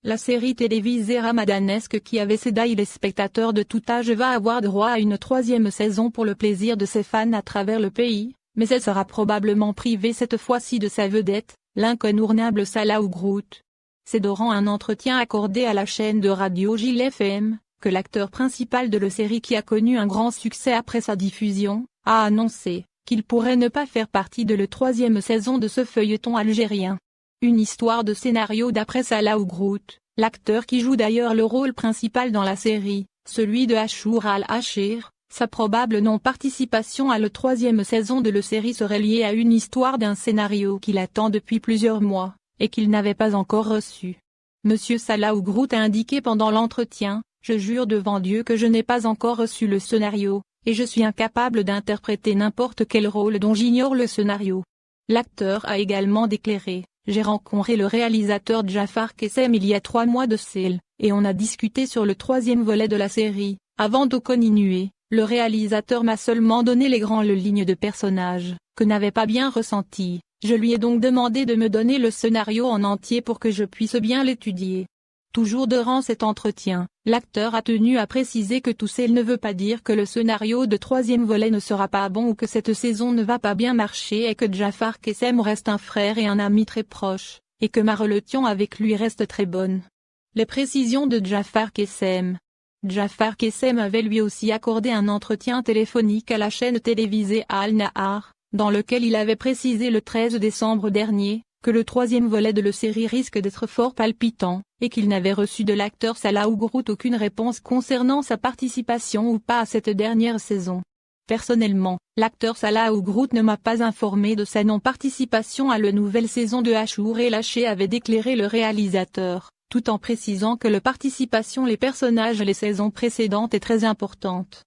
La série télévisée ramadanesque qui avait séduit les spectateurs de tout âge va avoir droit à une troisième saison pour le plaisir de ses fans à travers le pays, mais elle sera probablement privée cette fois-ci de sa vedette, l'incontournable Salah Ougrout. C'est durant un entretien accordé à la chaîne de radio Gil FM, que l'acteur principal de la série qui a connu un grand succès après sa diffusion, a annoncé qu'il pourrait ne pas faire partie de la troisième saison de ce feuilleton algérien. Une histoire de scénario d'après Salah Ougrout, l'acteur qui joue d'ailleurs le rôle principal dans la série, celui de Achour al-Achir. Sa probable non-participation à la troisième saison de la série serait liée à une histoire d'un scénario qu'il attend depuis plusieurs mois, et qu'il n'avait pas encore reçu. Monsieur Salah Ougrout a indiqué pendant l'entretien: « Je jure devant Dieu que je n'ai pas encore reçu le scénario, et je suis incapable d'interpréter n'importe quel rôle dont j'ignore le scénario. » L'acteur a également déclaré: « J'ai rencontré le réalisateur Jafar Kessem il y a 3 mois de cela, et on a discuté sur le troisième volet de la série. Avant de continuer, le réalisateur m'a seulement donné les grandes lignes de personnages, que n'avais pas bien ressenti. Je lui ai donc demandé de me donner le scénario en entier pour que je puisse bien l'étudier. » Toujours durant cet entretien, l'acteur a tenu à préciser que tout cela ne veut pas dire que le scénario de troisième volet ne sera pas bon ou que cette saison ne va pas bien marcher et que Jafar Kessem reste un frère et un ami très proche, et que ma relation avec lui reste très bonne. Les précisions de Jafar Kessem. Jafar Kessem avait lui aussi accordé un entretien téléphonique à la chaîne télévisée Al-Nahar, dans lequel il avait précisé le 13 décembre dernier, que le troisième volet de la série risque d'être fort palpitant, et qu'il n'avait reçu de l'acteur Salah Ougrout aucune réponse concernant sa participation ou pas à cette dernière saison. Personnellement, l'acteur Salah Ougrout ne m'a pas informé de sa non-participation à la nouvelle saison de Achour el-Achir, avait déclaré le réalisateur, tout en précisant que la participation les personnages les saisons précédentes est très importante.